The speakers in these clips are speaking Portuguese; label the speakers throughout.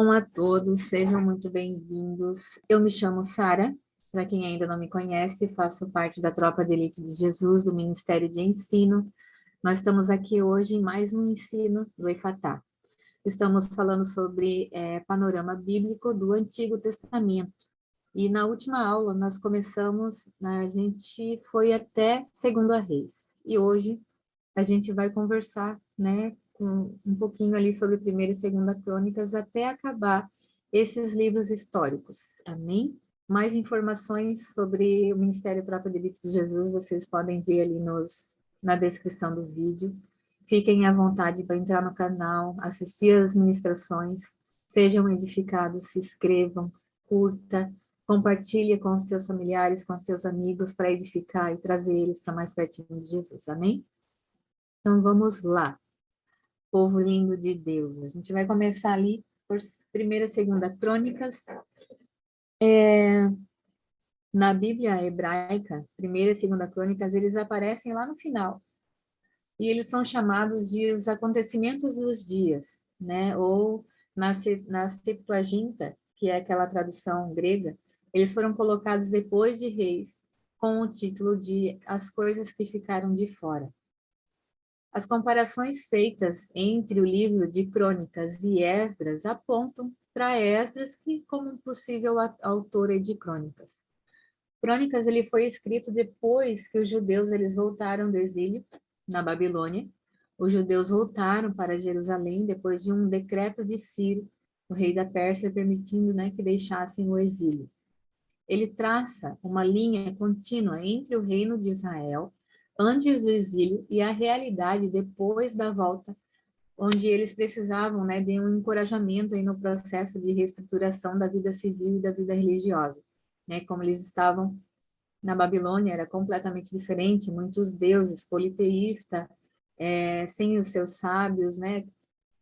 Speaker 1: Shalom a todos, sejam muito bem-vindos. Eu me chamo Sara, para quem ainda não me conhece, faço parte da Tropa de Elite de Jesus, do Ministério de Ensino. Nós estamos aqui hoje em mais um ensino do Efatá. Estamos falando sobre panorama bíblico do Antigo Testamento. E na última aula nós começamos, a gente foi até 2 Reis. E hoje a gente vai conversar, né, um pouquinho ali sobre 1ª e 2ª Crônicas até acabar esses livros históricos. Amém? Mais informações sobre o Ministério Tropa de Elite de Jesus, vocês podem ver ali na descrição do vídeo. Fiquem à vontade para entrar no canal, assistir as ministrações, sejam edificados, se inscrevam, curta, compartilhe com os teus familiares, com os teus amigos, para edificar e trazer eles para mais pertinho de Jesus. Amém? Então, vamos lá. Povo lindo de Deus. A gente vai começar ali por 1ª e 2ª Crônicas. Na Bíblia hebraica, 1ª e 2ª Crônicas, eles aparecem lá no final. E eles são chamados de os acontecimentos dos dias, né? Ou na Septuaginta, que é aquela tradução grega, eles foram colocados depois de Reis, com o título de As Coisas que Ficaram de Fora. As comparações feitas entre o livro de Crônicas e Esdras apontam para Esdras como um possível autor de Crônicas. Crônicas ele foi escrito depois que os judeus eles voltaram do exílio na Babilônia. Os judeus voltaram para Jerusalém depois de um decreto de Ciro, o rei da Pérsia, permitindo, né, que deixassem o exílio. Ele traça uma linha contínua entre o reino de Israel antes do exílio e a realidade depois da volta, onde eles precisavam, né, de um encorajamento aí no processo de reestruturação da vida civil e da vida religiosa, né, como eles estavam na Babilônia, era completamente diferente, muitos deuses, politeísta, sem os seus sábios, né,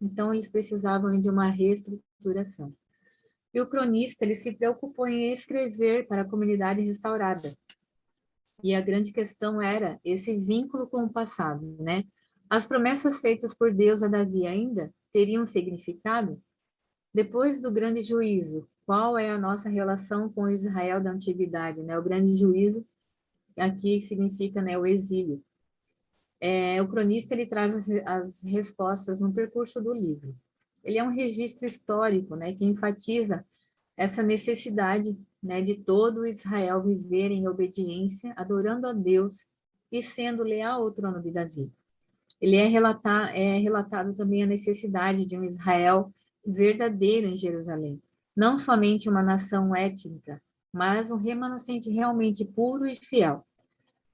Speaker 1: então eles precisavam de uma reestruturação. E o cronista, ele se preocupou em escrever para a comunidade restaurada. E a grande questão era esse vínculo com o passado, né? As promessas feitas por Deus a Davi ainda teriam significado? Depois do grande juízo, qual é a nossa relação com Israel da antiguidade, né? O grande juízo aqui significa, né, o exílio. O cronista, ele traz as respostas no percurso do livro. Ele é um registro histórico, né, que enfatiza essa necessidade, né, de todo Israel viver em obediência, adorando a Deus e sendo leal ao trono de Davi. Ele é relatado também a necessidade de um Israel verdadeiro em Jerusalém, não somente uma nação étnica, mas um remanescente realmente puro e fiel.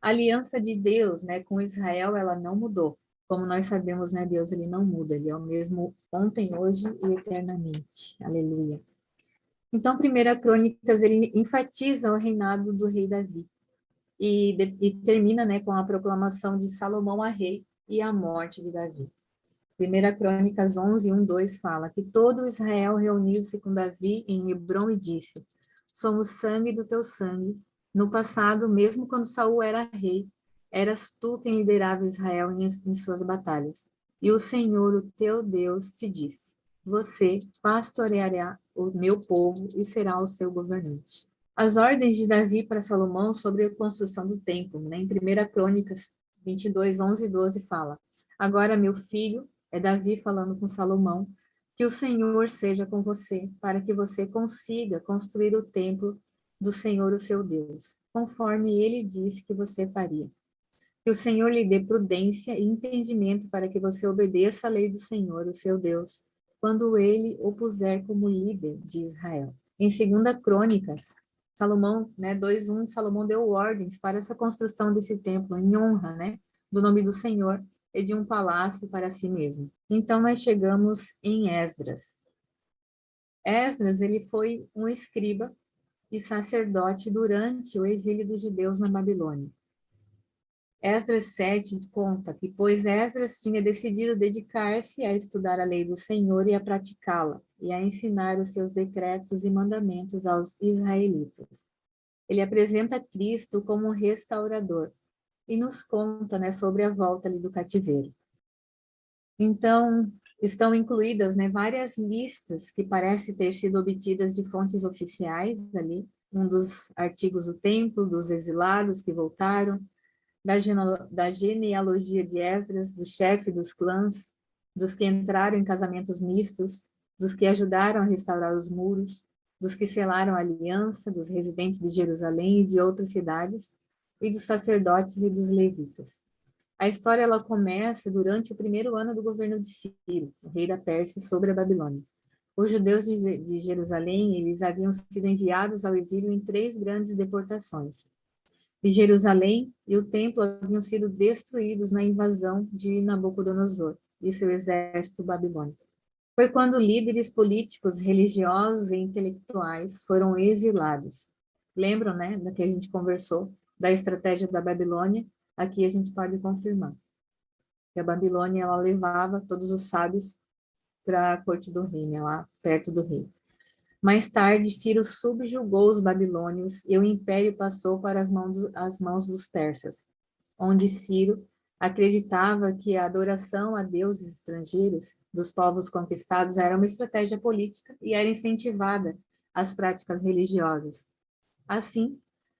Speaker 1: A aliança de Deus, né, com Israel, ela não mudou. Como nós sabemos, né, Deus ele não muda, ele é o mesmo ontem, hoje e eternamente. Aleluia. Então, 1ª Crônicas, ele enfatiza o reinado do rei Davi e termina, né, com a proclamação de Salomão a rei e a morte de Davi. 1ª Crônicas 11, 1, 2 fala que todo Israel reuniu-se com Davi em Hebrom e disse: somos sangue do teu sangue. No passado, mesmo quando Saul era rei, eras tu quem liderava Israel em suas batalhas. E o Senhor, o teu Deus, te disse: você pastoreará o meu povo e será o seu governante. As ordens de Davi para Salomão sobre a construção do templo, né? Em 1ª Crônicas 22, 11 e 12 fala: agora, meu filho, é Davi falando com Salomão, que o Senhor seja com você, para que você consiga construir o templo do Senhor, o seu Deus, conforme ele disse que você faria. Que o Senhor lhe dê prudência e entendimento para que você obedeça a lei do Senhor, o seu Deus, quando ele o puser como líder de Israel. Em 2ª Crônicas, Salomão, né, 2:1, Salomão deu ordens para essa construção desse templo em honra, né, do nome do Senhor e de um palácio para si mesmo. Então nós chegamos em Esdras. Esdras, ele foi um escriba e sacerdote durante o exílio dos judeus na Babilônia. Esdras 7 conta que, pois Esdras tinha decidido dedicar-se a estudar a lei do Senhor e a praticá-la, e a ensinar os seus decretos e mandamentos aos israelitas. Ele apresenta Cristo como um restaurador e nos conta, né, sobre a volta ali do cativeiro. Então, Estão incluídas, né, várias listas que parecem ter sido obtidas de fontes oficiais ali, um dos artigos do templo, dos exilados que voltaram, da genealogia de Esdras, do chefe dos clãs, dos que entraram em casamentos mistos, dos que ajudaram a restaurar os muros, dos que selaram a aliança, dos residentes de Jerusalém e de outras cidades, e dos sacerdotes e dos levitas. A história ela começa durante o primeiro ano do governo de Ciro, o rei da Pérsia, sobre a Babilônia. Os judeus de Jerusalém, eles haviam sido enviados ao exílio em 3 grandes deportações. E Jerusalém e o templo haviam sido destruídos na invasão de Nabucodonosor e seu exército babilônico. Foi quando líderes políticos, religiosos e intelectuais foram exilados. Lembram, né, da que a gente conversou, da estratégia da Babilônia? Aqui a gente pode confirmar que a Babilônia ela levava todos os sábios para a corte do rei, né, lá perto do rei. Mais tarde, Ciro subjugou os babilônios e o império passou para as mãos dos persas, onde Ciro acreditava que a adoração a deuses estrangeiros dos povos conquistados era uma estratégia política e era incentivada às práticas religiosas. Assim,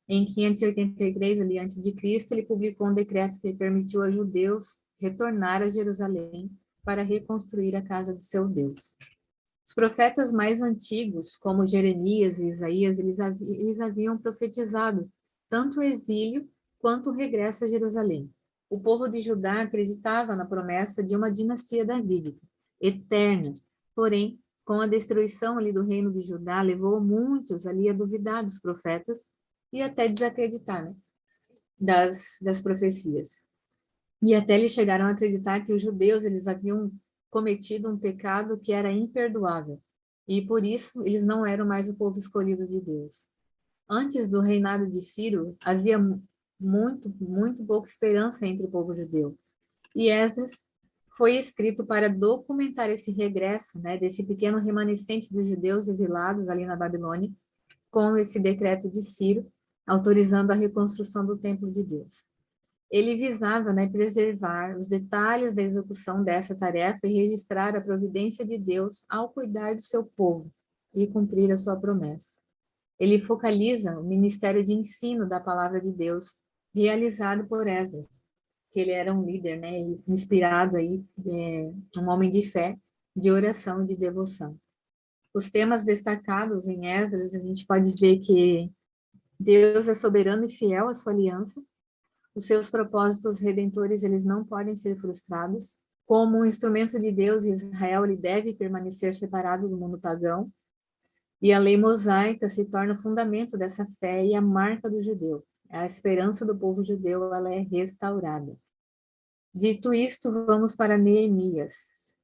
Speaker 1: em 583 ali antes de Cristo, ele publicou um decreto que permitiu aos judeus retornar a Jerusalém para reconstruir a casa de seu Deus. Os profetas mais antigos, como Jeremias e Isaías, eles haviam profetizado tanto o exílio quanto o regresso a Jerusalém. O povo de Judá acreditava na promessa de uma dinastia davídica, eterna. Porém, com a destruição ali do reino de Judá, levou muitos ali a duvidar dos profetas e até desacreditar, né, das profecias. E até eles chegaram a acreditar que os judeus eles haviam cometido um pecado que era imperdoável, e por isso eles não eram mais o povo escolhido de Deus. Antes do reinado de Ciro, havia muito pouca esperança entre o povo judeu. E Esdras foi escrito para documentar esse regresso, né, desse pequeno remanescente dos judeus exilados ali na Babilônia, com esse decreto de Ciro, autorizando a reconstrução do templo de Deus. Ele visava, né, preservar os detalhes da execução dessa tarefa e registrar a providência de Deus ao cuidar do seu povo e cumprir a sua promessa. Ele focaliza o ministério de ensino da palavra de Deus, realizado por Esdras, que ele era um líder, né, inspirado aí, um homem de fé, de oração e de devoção. Os temas destacados em Esdras, a gente pode ver que Deus é soberano e fiel à sua aliança. Os seus propósitos redentores, eles não podem ser frustrados. Como um instrumento de Deus, Israel ele deve permanecer separado do mundo pagão. E a lei mosaica se torna o fundamento dessa fé e a marca do judeu. A esperança do povo judeu ela é restaurada. Dito isto, vamos para Neemias.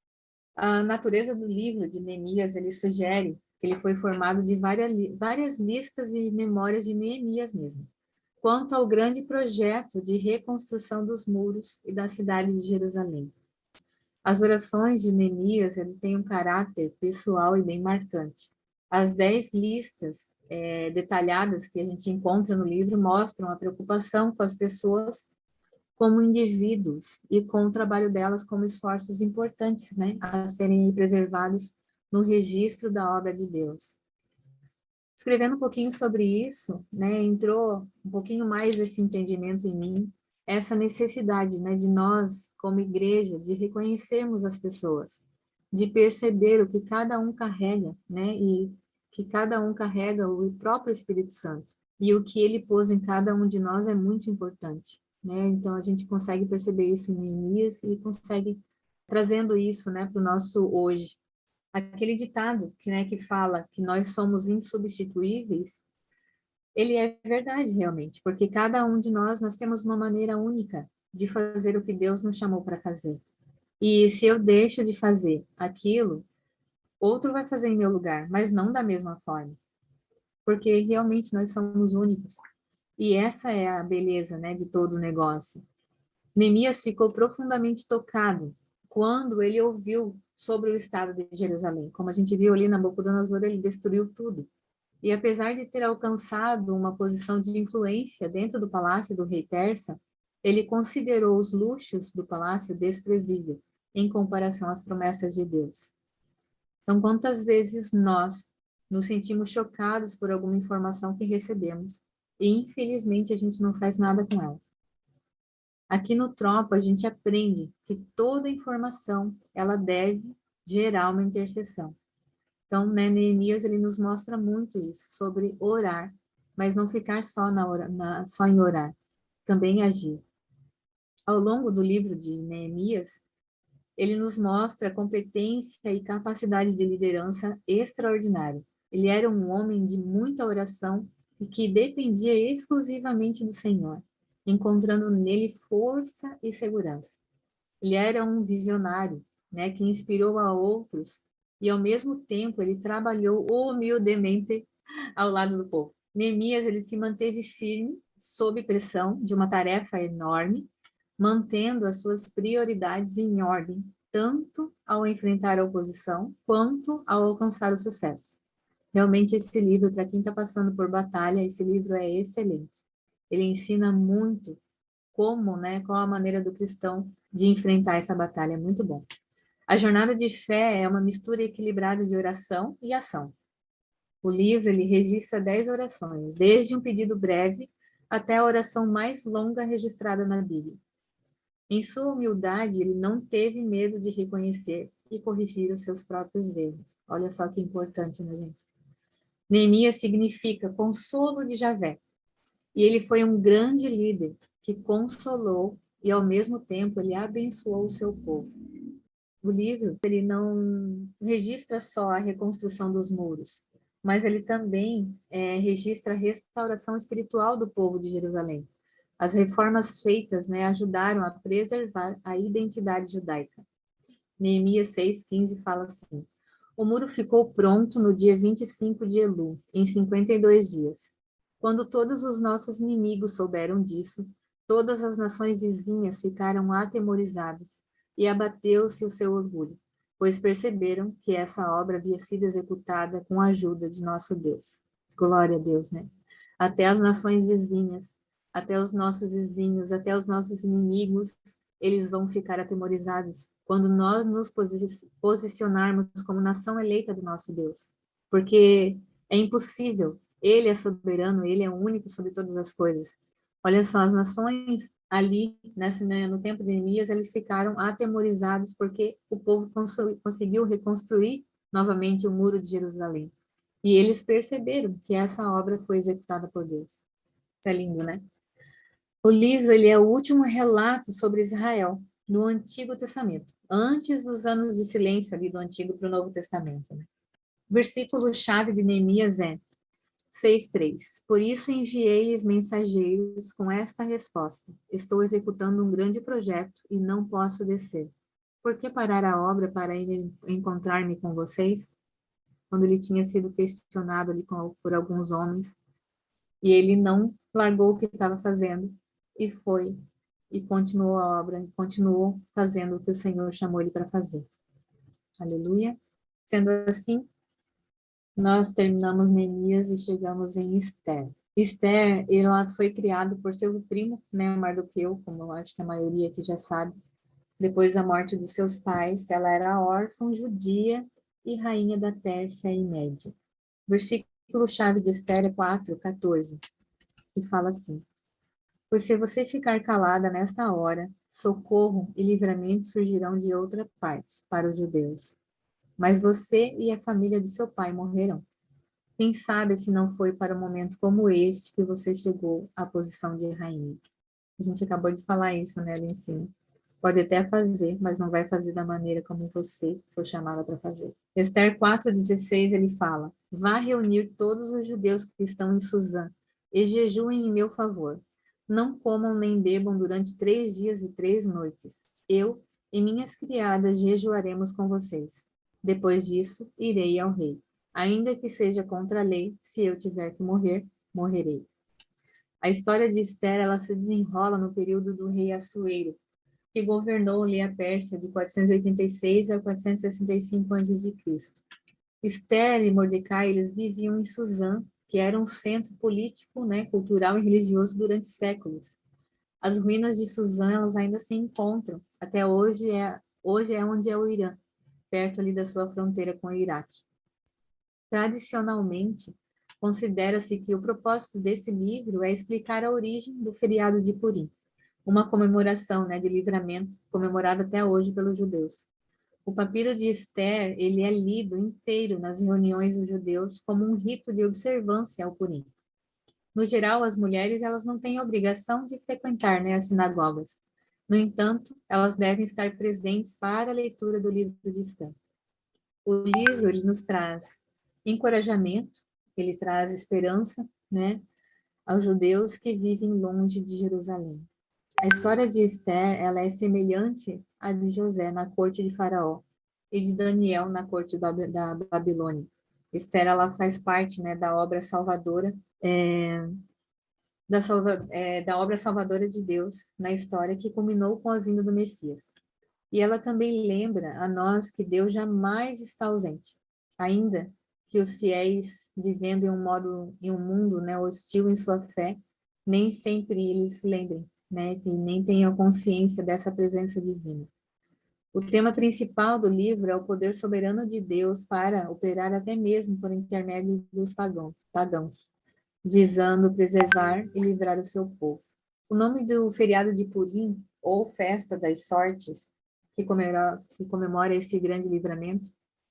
Speaker 1: A natureza do livro de Neemias, ele sugere que ele foi formado de várias listas e memórias de Neemias mesmo, quanto ao grande projeto de reconstrução dos muros e da cidade de Jerusalém. As orações de Neemias têm um caráter pessoal e bem marcante. As 10 listas detalhadas que a gente encontra no livro mostram a preocupação com as pessoas como indivíduos e com o trabalho delas como esforços importantes, né, a serem preservados no registro da obra de Deus. Escrevendo um pouquinho sobre isso, né, entrou um pouquinho mais esse entendimento em mim, essa necessidade, né, de nós, como igreja, de reconhecermos as pessoas, de perceber o que cada um carrega, né, e que cada um carrega o próprio Espírito Santo, e o que ele pôs em cada um de nós é muito importante, né, então a gente consegue perceber isso em Neemias e consegue trazendo isso, né, para o nosso hoje. Aquele ditado que fala que nós somos insubstituíveis, ele é verdade realmente, porque cada um de nós temos uma maneira única de fazer o que Deus nos chamou para fazer. E se eu deixo de fazer aquilo, outro vai fazer em meu lugar, mas não da mesma forma, porque realmente nós somos únicos. E essa é a beleza, né, de todo o negócio. Neemias ficou profundamente tocado quando ele ouviu sobre o estado de Jerusalém. Como a gente viu ali, Nabucodonosor, ele destruiu tudo. E apesar de ter alcançado uma posição de influência dentro do palácio do rei persa, ele considerou os luxos do palácio desprezível, em comparação às promessas de Deus. Então, quantas vezes nós nos sentimos chocados por alguma informação que recebemos e, infelizmente, a gente não faz nada com ela. Aqui no Tropa, a gente aprende que toda informação, ela deve gerar uma intercessão. Então, né, Neemias, ele nos mostra muito isso, sobre orar, mas não ficar só, só em orar, também agir. Ao longo do livro de Neemias, ele nos mostra competência e capacidade de liderança extraordinária. Ele era um homem de muita oração e que dependia exclusivamente do Senhor, encontrando nele força e segurança. Ele era um visionário, né, que inspirou a outros e, ao mesmo tempo, ele trabalhou humildemente ao lado do povo. Neemias, ele se manteve firme sob pressão de uma tarefa enorme, mantendo as suas prioridades em ordem, tanto ao enfrentar a oposição, quanto ao alcançar o sucesso. Realmente, esse livro, para quem está passando por batalha, esse livro é excelente. Ele ensina muito como, né, qual a maneira do cristão de enfrentar essa batalha, é muito bom. A jornada de fé é uma mistura equilibrada de oração e ação. O livro, ele registra 10 orações, desde um pedido breve até a oração mais longa registrada na Bíblia. Em sua humildade, ele não teve medo de reconhecer e corrigir os seus próprios erros. Olha só que importante, né, gente? Neemias significa consolo de Javé. E ele foi um grande líder que consolou e, ao mesmo tempo, ele abençoou o seu povo. O livro, ele não registra só a reconstrução dos muros, mas ele também registra a restauração espiritual do povo de Jerusalém. As reformas feitas, né, ajudaram a preservar a identidade judaica. Neemias 6,15 fala assim: o muro ficou pronto no dia 25 de Elu, em 52 dias. Quando todos os nossos inimigos souberam disso, todas as nações vizinhas ficaram atemorizadas e abateu-se o seu orgulho, pois perceberam que essa obra havia sido executada com a ajuda de nosso Deus. Glória a Deus, né? Até as nações vizinhas, até os nossos vizinhos, até os nossos inimigos, eles vão ficar atemorizados quando nós nos posicionarmos como nação eleita do nosso Deus. Porque é impossível, Ele é soberano, Ele é único sobre todas as coisas. Olha só, as nações ali, no tempo de Neemias, eles ficaram atemorizados porque o povo conseguiu reconstruir novamente o muro de Jerusalém. E eles perceberam que essa obra foi executada por Deus. Isso é lindo, né? O livro, ele é o último relato sobre Israel no Antigo Testamento, antes dos anos de silêncio ali do Antigo para o Novo Testamento, né? O versículo-chave de Neemias é 6,3. Por isso enviei-lhes mensageiros com esta resposta: estou executando um grande projeto e não posso descer. Por que parar a obra para ir encontrar-me com vocês? Quando ele tinha sido questionado ali por alguns homens, e ele não largou o que estava fazendo e foi e continuou a obra, e continuou fazendo o que o Senhor chamou ele para fazer. Aleluia. Sendo assim, nós terminamos Neemias e chegamos em Esther. Esther, ela foi criada por seu primo, né, Mardoqueu, como eu acho que a maioria aqui já sabe. Depois da morte dos seus pais, ela era órfã, judia e rainha da Pérsia e Média. Versículo-chave de Esther é 4:14, que fala assim: pois se você ficar calada nesta hora, socorro e livramento surgirão de outra parte para os judeus. Mas você e a família do seu pai morrerão. Quem sabe se não foi para um momento como este que você chegou à posição de rainha. A gente acabou de falar isso, né, ali em cima. Pode até fazer, mas não vai fazer da maneira como você foi chamada para fazer. Esther 4,16, ele fala: vá reunir todos os judeus que estão em Suzã e jejuem em meu favor. Não comam nem bebam durante 3 dias e 3 noites. Eu e minhas criadas jejuaremos com vocês. Depois disso, irei ao rei. Ainda que seja contra a lei, se eu tiver que morrer, morrerei. A história de Esther, ela se desenrola no período do rei Assuero, que governou ali a Pérsia de 486 a 465 a.C. Esther e Mordecai, eles viviam em Suzã, que era um centro político, né, cultural e religioso durante séculos. As ruínas de Suzã, elas ainda se encontram. Até hoje Hoje é onde é o Irã, perto ali da sua fronteira com o Iraque. Tradicionalmente, considera-se que o propósito desse livro é explicar a origem do feriado de Purim, uma comemoração, né, de livramento, comemorada até hoje pelos judeus. O papiro de Esther, ele é lido inteiro nas reuniões dos judeus como um rito de observância ao Purim. No geral, as mulheres, elas não têm a obrigação de frequentar, né, as sinagogas. No entanto, elas devem estar presentes para a leitura do livro de Esther. O livro, ele nos traz encorajamento, ele traz esperança, né, aos judeus que vivem longe de Jerusalém. A história de Esther, ela é semelhante à de José na corte de Faraó e de Daniel na corte da Babilônia. Esther, ela faz parte, né, da obra salvadora, da obra salvadora de Deus na história que culminou com a vinda do Messias. E ela também lembra a nós que Deus jamais está ausente, ainda que os fiéis vivendo em um mundo, né, hostil em sua fé, nem sempre eles lembrem, né, e nem tenham consciência dessa presença divina. O tema principal do livro é o poder soberano de Deus para operar até mesmo por intermédio dos pagãos, visando preservar e livrar o seu povo. O nome do feriado de Purim, ou Festa das Sortes, que comemora esse grande livramento,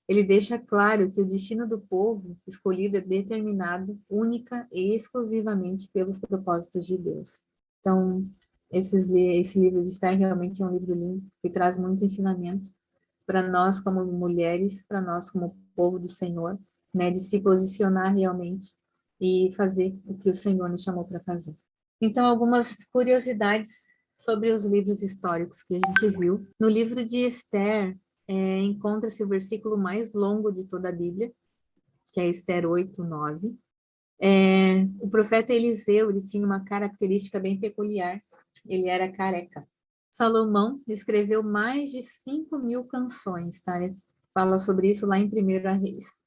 Speaker 1: ele deixa claro que o destino do povo escolhido é determinado única e exclusivamente pelos propósitos de Deus. Então, esse livro de Esther realmente é um livro lindo, que traz muito ensinamento para nós como mulheres, para nós como povo do Senhor, né, de se posicionar realmente e fazer o que o Senhor nos chamou para fazer. Então, algumas curiosidades sobre os livros históricos que a gente viu. No livro de Esther, encontra-se o versículo mais longo de toda a Bíblia, que é Esther 8:9. O profeta Eliseu, ele tinha uma característica bem peculiar, ele era careca. Salomão escreveu mais de 5.000 canções, tá? Ele fala sobre isso lá em 1 Reis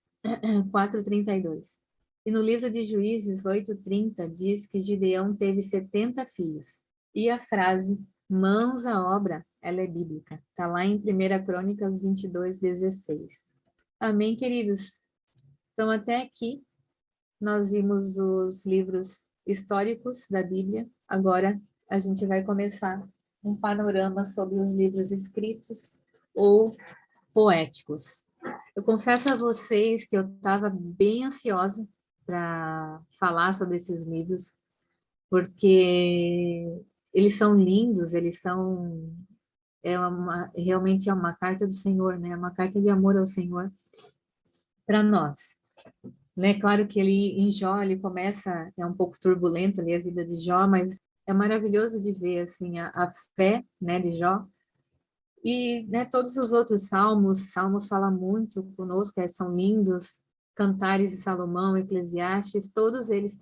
Speaker 1: 4:32. E no livro de Juízes 8:30 diz que Gideão teve 70 filhos. E a frase mãos à obra, ela é bíblica. Está lá em 1 Crônicas 22:16. Amém, queridos? Então, até aqui, nós vimos os livros históricos da Bíblia. Agora, a gente vai começar um panorama sobre os livros escritos ou poéticos. Eu confesso a vocês que eu estava bem ansiosa para falar sobre esses livros, porque eles são lindos, eles são realmente é uma carta do Senhor, né? Uma carta de amor ao Senhor para nós, né? Claro que ele em Jó ele começa um pouco turbulento ali a vida de Jó, mas é maravilhoso de ver assim a fé, né, de Jó. E, né, todos os outros salmos falam muito conosco, são lindos, Cantares de Salomão, Eclesiastes, todos eles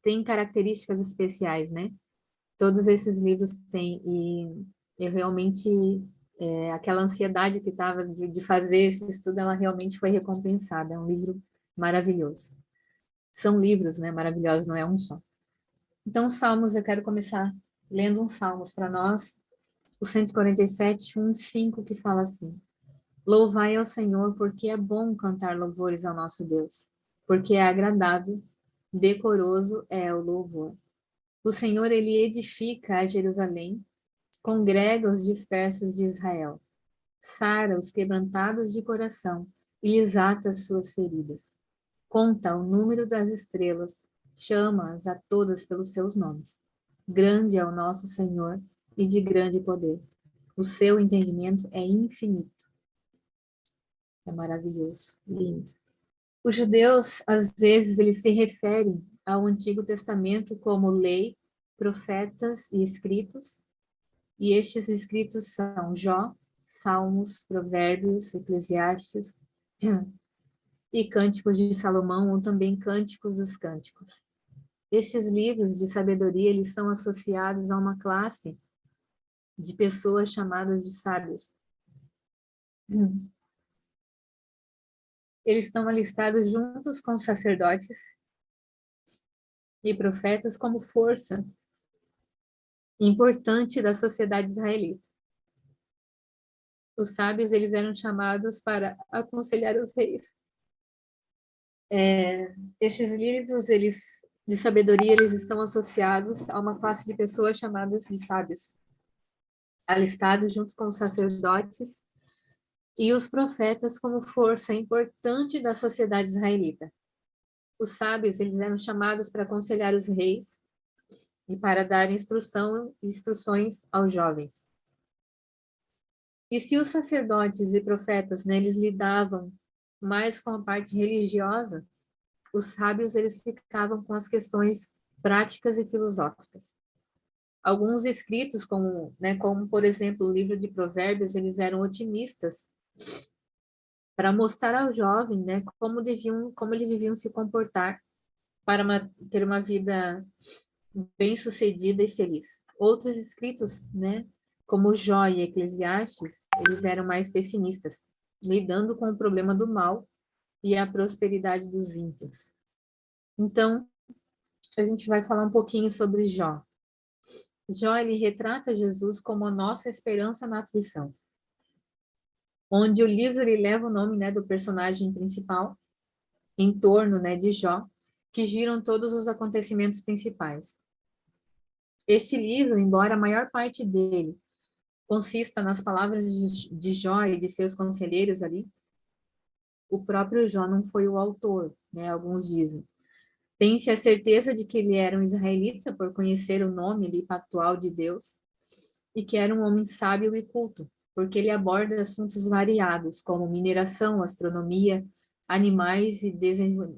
Speaker 1: têm características especiais, né? Todos esses livros têm, e eu realmente, aquela ansiedade que estava de fazer esse estudo, ela realmente foi recompensada, é um livro maravilhoso. São livros, né, maravilhosos, não é um só. Então, Salmos, eu quero começar lendo uns Salmos para nós, o 147, 1:5, que fala assim: Louvai ao Senhor, porque é bom cantar louvores ao nosso Deus, porque é agradável, decoroso é o louvor. O Senhor, ele edifica a Jerusalém, congrega os dispersos de Israel, sara os quebrantados de coração e lhes ata as suas feridas. Conta o número das estrelas, chama-as a todas pelos seus nomes. Grande é o nosso Senhor e de grande poder. O seu entendimento é infinito. É maravilhoso, lindo. Os judeus, às vezes, eles se referem ao Antigo Testamento como lei, profetas e escritos, e estes escritos são Jó, Salmos, Provérbios, Eclesiastes e Cânticos de Salomão, ou também Cânticos dos Cânticos. Estes livros de sabedoria, eles são associados a uma classe de pessoas chamadas de sábios. Eles estão alistados juntos com sacerdotes e profetas como força importante da sociedade israelita. Os sábios, eles eram chamados para aconselhar os reis. Estes livros, eles de sabedoria, eles estão associados a uma classe de pessoas chamadas de sábios, alistados junto com os sacerdotes e os profetas como força importante da sociedade israelita. Os sábios, eles eram chamados para aconselhar os reis e para dar instruções aos jovens. E se os sacerdotes e profetas, né, eles lidavam mais com a parte religiosa, os sábios, eles ficavam com as questões práticas e filosóficas. Alguns escritos, como por exemplo, o livro de Provérbios, eles eram otimistas para mostrar ao jovem, né, como eles deviam se comportar para ter uma vida bem-sucedida e feliz. Outros escritos, né, como Jó e Eclesiastes, eles eram mais pessimistas, lidando com o problema do mal e a prosperidade dos ímpios. Então, a gente vai falar um pouquinho sobre Jó. Jó, ele retrata Jesus como a nossa esperança na aflição, onde o livro ele leva o nome, né, do personagem principal, em torno, né, de Jó, que giram todos os acontecimentos principais. Este livro, embora a maior parte dele consista nas palavras de Jó e de seus conselheiros ali, o próprio Jó não foi o autor, né, alguns dizem. Tem-se a certeza de que ele era um israelita por conhecer o nome ali pactual de Deus e que era um homem sábio e culto, porque ele aborda assuntos variados, como mineração, astronomia, animais e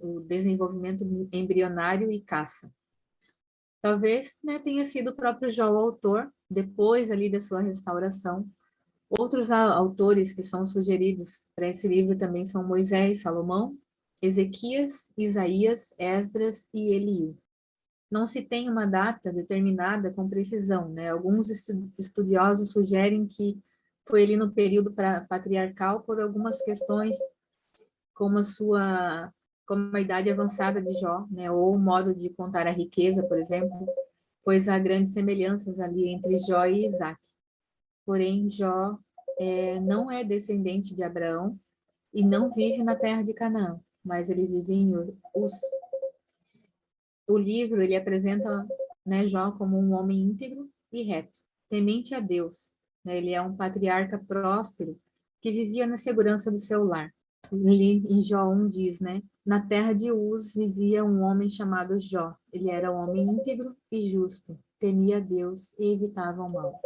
Speaker 1: o desenvolvimento embrionário e caça. Talvez, né, tenha sido o próprio Jó o autor, depois ali da sua restauração. Outros autores que são sugeridos para esse livro também são Moisés, Salomão, Ezequias, Isaías, Esdras e Eliú. Não se tem uma data determinada com precisão, né? Alguns estudiosos sugerem que foi ali no período patriarcal por algumas questões como a idade avançada de Jó, né? Ou o modo de contar a riqueza, por exemplo, pois há grandes semelhanças ali entre Jó e Isaac. Porém, Jó não é descendente de Abraão e não vive na terra de Canaã, mas ele vive em Uz. O livro ele apresenta, né, Jó como um homem íntegro e reto, temente a Deus. Né? Ele é um patriarca próspero que vivia na segurança do seu lar. Ele, em Jó 1 diz, né? Na terra de Uz vivia um homem chamado Jó. Ele era um homem íntegro e justo, temia a Deus e evitava o mal.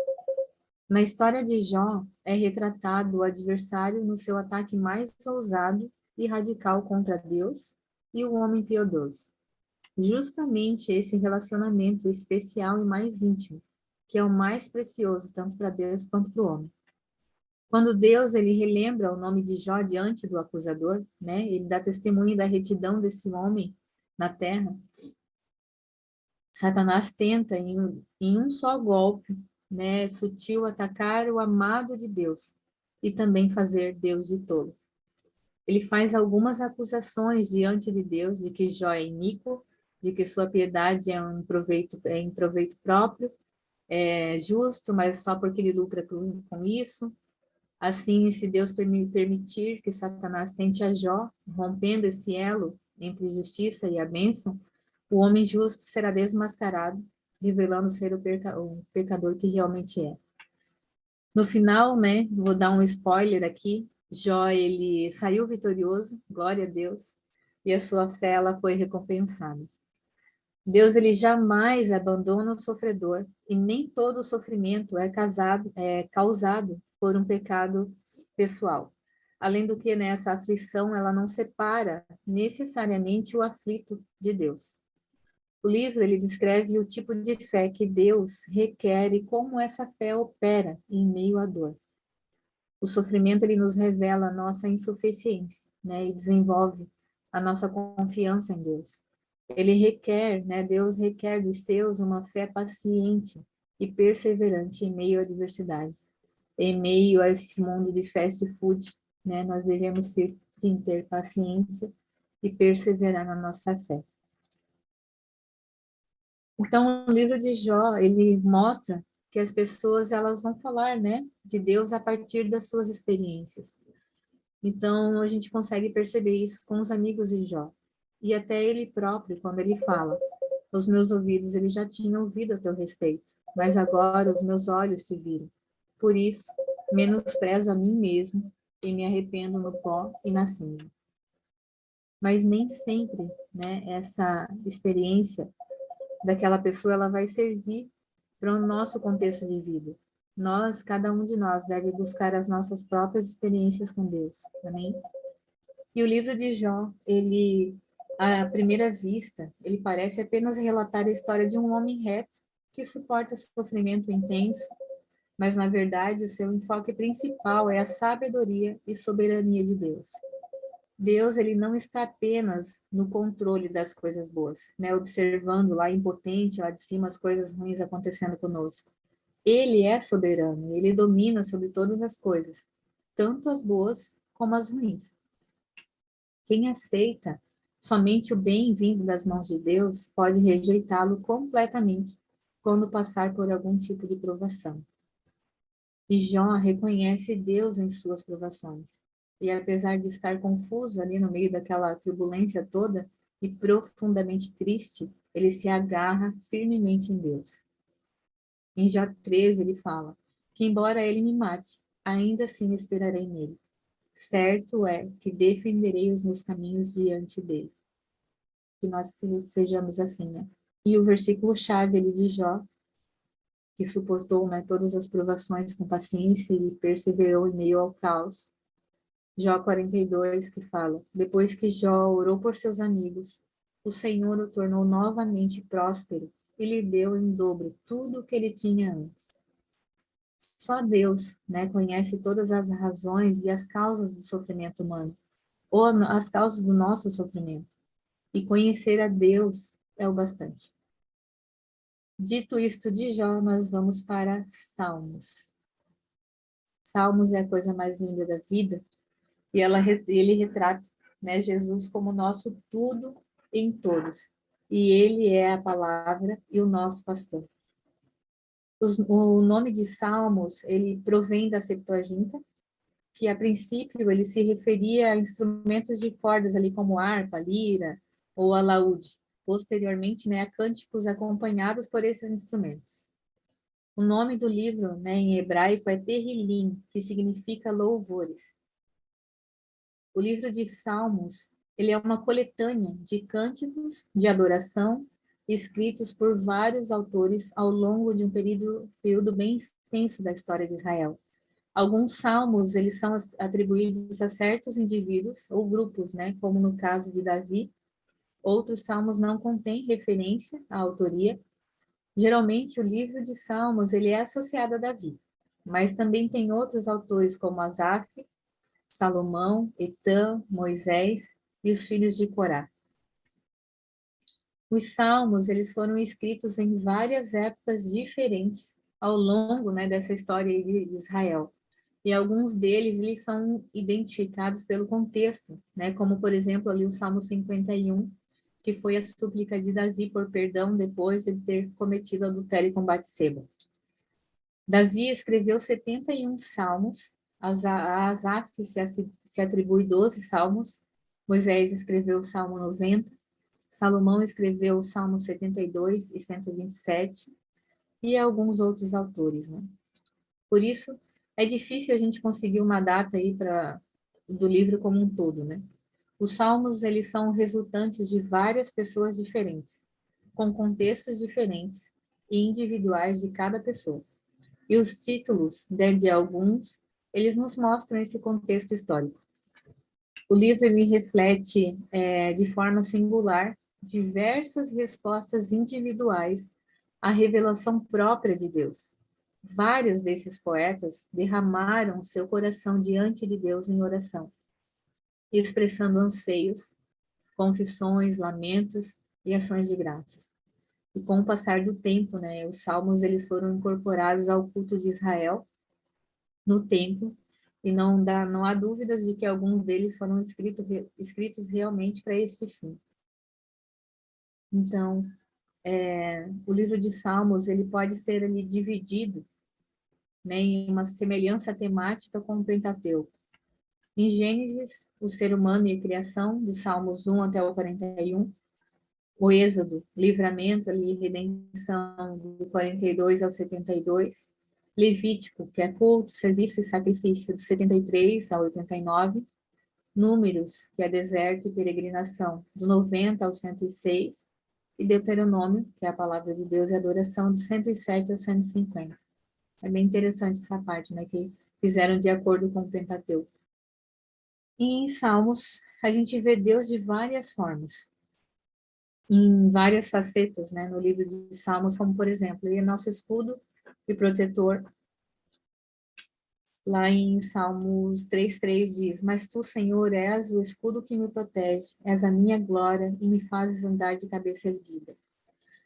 Speaker 1: Na história de Jó é retratado o adversário no seu ataque mais ousado e radical contra Deus e o homem piedoso. Justamente esse relacionamento especial e mais íntimo, que é o mais precioso tanto para Deus quanto para o homem. Quando Deus ele relembra o nome de Jó diante do acusador, né? Ele dá testemunho da retidão desse homem na terra. Satanás tenta em um só golpe, né, sutil atacar o amado de Deus e também fazer Deus de tolo. Ele faz algumas acusações diante de Deus de que Jó é iníquo, de que sua piedade é em proveito próprio, é justo, mas só porque ele lucra com isso. Assim, se Deus permitir que Satanás tente a Jó, rompendo esse elo entre justiça e a bênção, o homem justo será desmascarado, revelando ser o pecador que realmente é. No final, né, vou dar um spoiler aqui, Jó, ele saiu vitorioso, glória a Deus, e a sua fé, ela foi recompensada. Deus, ele jamais abandona o sofredor, e nem todo o sofrimento é causado por um pecado pessoal. Além do que, nessa aflição, ela não separa necessariamente o aflito de Deus. O livro, ele descreve o tipo de fé que Deus requer e como essa fé opera em meio à dor. O sofrimento, ele nos revela a nossa insuficiência, né, e desenvolve a nossa confiança em Deus. Ele requer, né, Deus requer dos seus uma fé paciente e perseverante em meio à adversidade. Em meio a esse mundo de fast food, né, nós devemos sim ter paciência e perseverar na nossa fé. Então, o livro de Jó, ele mostra que as pessoas elas vão falar, né, de Deus a partir das suas experiências. Então, a gente consegue perceber isso com os amigos de Jó. E até ele próprio, quando ele fala, os meus ouvidos eles já tinham ouvido a teu respeito, mas agora os meus olhos te viram. Por isso, menosprezo a mim mesmo e me arrependo no pó e na cinza. Mas nem sempre, né, essa experiência daquela pessoa ela vai servir para o nosso contexto de vida. Nós, cada um de nós, deve buscar as nossas próprias experiências com Deus, amém? E o livro de Jó, ele, à primeira vista, ele parece apenas relatar a história de um homem reto que suporta sofrimento intenso, mas na verdade o seu enfoque principal é a sabedoria e soberania de Deus. Deus, ele não está apenas no controle das coisas boas, né, observando lá impotente, lá de cima as coisas ruins acontecendo conosco. Ele é soberano, ele domina sobre todas as coisas, tanto as boas como as ruins. Quem aceita somente o bem vindo das mãos de Deus pode rejeitá-lo completamente quando passar por algum tipo de provação. E Jó reconhece Deus em suas provações. E apesar de estar confuso ali no meio daquela turbulência toda e profundamente triste, ele se agarra firmemente em Deus. Em Jó 13 ele fala que embora ele me mate, ainda assim esperarei nele. Certo é que defenderei os meus caminhos diante dele. Que nós sejamos assim, né? E o versículo-chave ali de Jó, que suportou, né, todas as provações com paciência e perseverou em meio ao caos. Jó 42, que fala: depois que Jó orou por seus amigos, o Senhor o tornou novamente próspero e lhe deu em dobro tudo o que ele tinha antes. Só Deus, né, conhece todas as razões e as causas do sofrimento humano, ou as causas do nosso sofrimento. E conhecer a Deus é o bastante. Dito isto de Jó, nós vamos para Salmos. Salmos é a coisa mais linda da vida, e ele retrata, né, Jesus como nosso tudo em todos. E ele é a palavra e o nosso pastor. O nome de Salmos, ele provém da Septuaginta, que a princípio ele se referia a instrumentos de cordas ali como harpa, lira ou alaúde. Posteriormente, né, a cânticos acompanhados por esses instrumentos. O nome do livro, né, em hebraico é Terrilim, que significa louvores. O livro de Salmos, ele é uma coletânea de cânticos de adoração escritos por vários autores ao longo de um período bem extenso da história de Israel. Alguns salmos, eles são atribuídos a certos indivíduos ou grupos, né, como no caso de Davi. Outros salmos não contêm referência à autoria. Geralmente, o livro de Salmos, ele é associado a Davi, mas também tem outros autores como Asaf, Salomão, Etã, Moisés e os filhos de Corá. Os salmos, eles foram escritos em várias épocas diferentes ao longo, né, dessa história de Israel. E alguns deles, eles são identificados pelo contexto, né, como, por exemplo, ali o Salmo 51, que foi a súplica de Davi por perdão depois de ele ter cometido adultério com Batseba. Davi escreveu 71 salmos, a Asaf se atribui 12 salmos, Moisés escreveu o Salmo 90, Salomão escreveu o Salmo 72 e 127, e alguns outros autores, né? Por isso, é difícil a gente conseguir uma data aí do livro como um todo, né? Os salmos, eles são resultantes de várias pessoas diferentes, com contextos diferentes e individuais de cada pessoa. E os títulos, né, de alguns, eles nos mostram esse contexto histórico. O livro ele reflete, de forma singular, diversas respostas individuais à revelação própria de Deus. Vários desses poetas derramaram seu coração diante de Deus em oração, expressando anseios, confissões, lamentos e ações de graças. E com o passar do tempo, né, os salmos eles foram incorporados ao culto de Israel no templo, e não há dúvidas de que alguns deles foram escritos realmente para este fim. Então, o livro de Salmos, ele pode ser ali dividido, né, em uma semelhança temática com o Pentateuco. Em Gênesis, o ser humano e a criação, dos Salmos 1 até o 41. O Êxodo, livramento ali, redenção, do 42 ao 72. Levítico, que é culto, serviço e sacrifício, do 73 ao 89. Números, que é deserto e peregrinação, do 90 ao 106. E Deuteronômio, que é a palavra de Deus e adoração, do 107 ao 150. É bem interessante essa parte, né, que fizeram de acordo com o Pentateuco. E em Salmos, a gente vê Deus de várias formas, em várias facetas, né, no livro de Salmos, como, por exemplo, ele é nosso escudo e protetor. Lá em Salmos 3:3 diz: Mas tu, Senhor, és o escudo que me protege, és a minha glória e me fazes andar de cabeça erguida.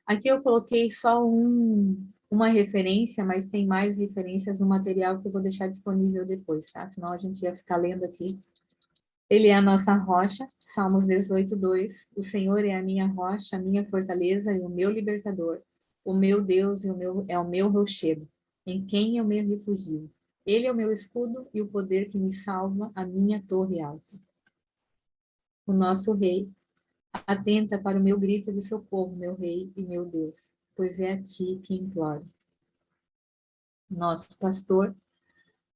Speaker 1: Aqui eu coloquei só uma referência, mas tem mais referências no material que eu vou deixar disponível depois, tá? Senão a gente ia ficar lendo aqui. Ele é a nossa rocha, Salmos 18:2. O Senhor é a minha rocha, a minha fortaleza e o meu libertador. O meu Deus é o meu rochedo, em quem eu me refugio. Ele é o meu escudo e o poder que me salva, a minha torre alta. O nosso rei, atenta para o meu grito de socorro, meu rei e meu Deus, pois é a ti que imploro. Nosso pastor,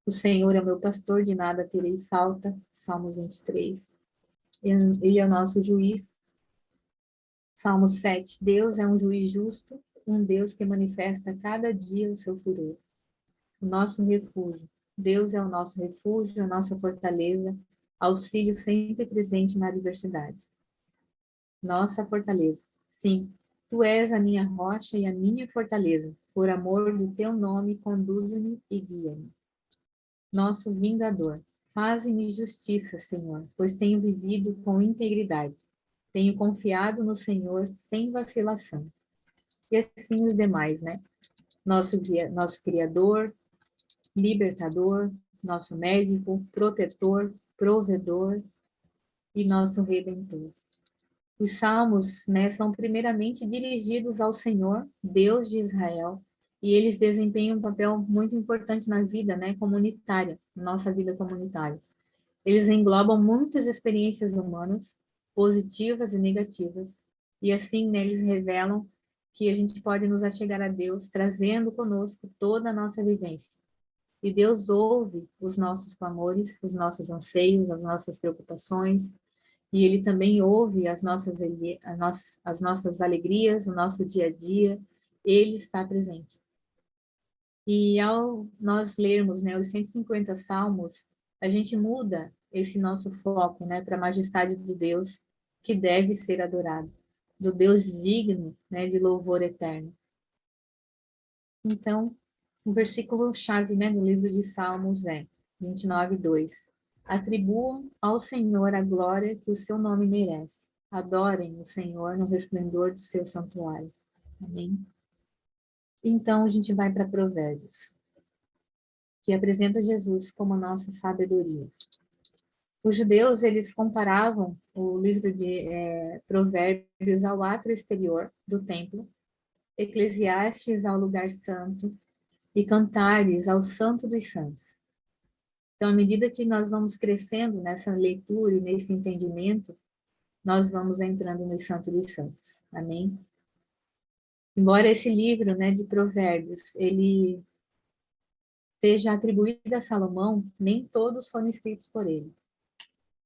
Speaker 1: o Senhor é o meu pastor, de nada terei falta, Salmos 23. Ele é o nosso juiz, Salmo 7. Deus é um juiz justo, um Deus que manifesta cada dia o seu furor. O nosso refúgio. Deus é o nosso refúgio, a nossa fortaleza, auxílio sempre presente na adversidade. Nossa fortaleza. Sim, tu és a minha rocha e a minha fortaleza. Por amor do teu nome, conduze-me e guia-me. Nosso vingador. Faze-me justiça, Senhor, pois tenho vivido com integridade. Tenho confiado no Senhor sem vacilação. E assim os demais, né? Nosso Criador, Libertador, nosso médico, protetor, provedor e nosso Redentor. Os salmos, né, são primeiramente dirigidos ao Senhor, Deus de Israel, e eles desempenham um papel muito importante na vida, né, comunitária, nossa vida comunitária. Eles englobam muitas experiências humanas, positivas e negativas, e assim, né, eles revelam que a gente pode nos achegar a Deus, trazendo conosco toda a nossa vivência. E Deus ouve os nossos clamores, os nossos anseios, as nossas preocupações, e Ele também ouve as nossas alegrias, o nosso dia a dia, Ele está presente. E ao nós lermos, né, os 150 salmos, a gente muda esse nosso foco, né, para a majestade do Deus que deve ser adorado, do Deus digno, né, de louvor eterno. Então, o versículo-chave, né, no livro de Salmos é 29:2. Atribuam ao Senhor a glória que o seu nome merece. Adorem o Senhor no resplendor do seu santuário. Amém? Então, a gente vai para Provérbios, que apresenta Jesus como a nossa sabedoria. Os judeus, eles comparavam o livro de Provérbios ao átrio exterior do templo, Eclesiastes ao lugar santo e Cantares ao santo dos santos. Então, à medida que nós vamos crescendo nessa leitura e nesse entendimento, nós vamos entrando no Santo dos Santos. Amém? Embora esse livro, né, de Provérbios, ele seja atribuído a Salomão, nem todos foram escritos por ele.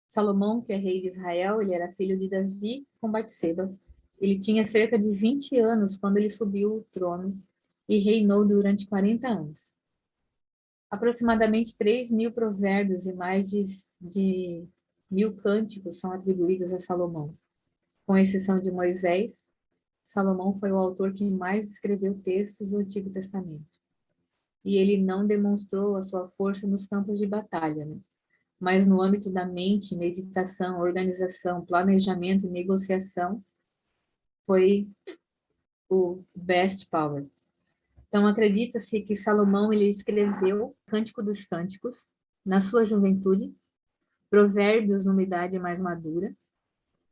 Speaker 1: Salomão, que é rei de Israel, ele era filho de Davi com Batseba. Ele tinha cerca de 20 anos quando ele subiu o trono e reinou durante 40 anos. Aproximadamente 3.000 provérbios e mais de 1.000 cânticos são atribuídos a Salomão. Com exceção de Moisés, Salomão foi o autor que mais escreveu textos do Antigo Testamento. E ele não demonstrou a sua força nos campos de batalha, né? Mas no âmbito da mente, meditação, organização, planejamento e negociação, foi o best power. Então, acredita-se que Salomão ele escreveu Cântico dos Cânticos na sua juventude, Provérbios numa idade mais madura,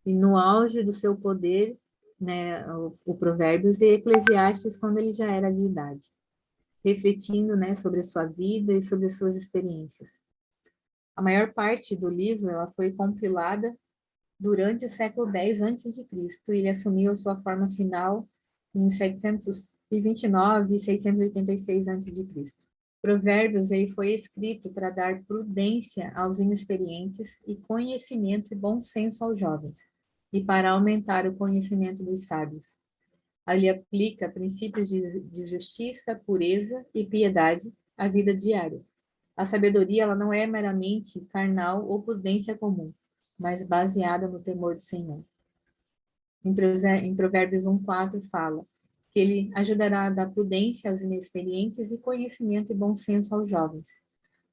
Speaker 1: e no auge do seu poder né, o Provérbios, e Eclesiastes quando ele já era de idade, refletindo, né, sobre a sua vida e sobre as suas experiências. A maior parte do livro ela foi compilada durante o século X a.C. e ele assumiu a sua forma final em 729 e 686 a.C. Provérbios ele foi escrito para dar prudência aos inexperientes e conhecimento e bom senso aos jovens, e para aumentar o conhecimento dos sábios. Ali aplica princípios de justiça, pureza e piedade à vida diária. A sabedoria ela não é meramente carnal ou prudência comum, mas baseada no temor do Senhor. Em Provérbios 1:4 fala que ele ajudará a dar prudência aos inexperientes e conhecimento e bom senso aos jovens.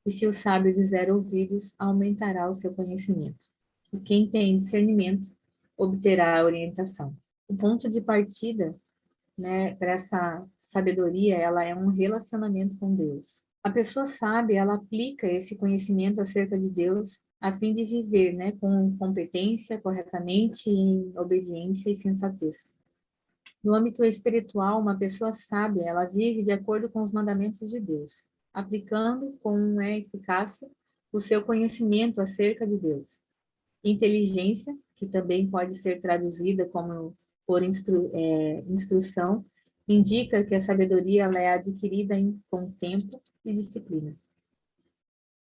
Speaker 1: E se o sábio fizer ouvidos, aumentará o seu conhecimento. E quem tem discernimento obterá a orientação. O ponto de partida, né, para essa sabedoria, ela é um relacionamento com Deus. A pessoa sábia, ela aplica esse conhecimento acerca de Deus a fim de viver, né, com competência, corretamente, em obediência e sensatez. No âmbito espiritual, uma pessoa sábia, ela vive de acordo com os mandamentos de Deus, aplicando com eficácia o seu conhecimento acerca de Deus. Inteligência, que também pode ser traduzida como por instrução, indica que a sabedoria ela é adquirida com tempo e disciplina.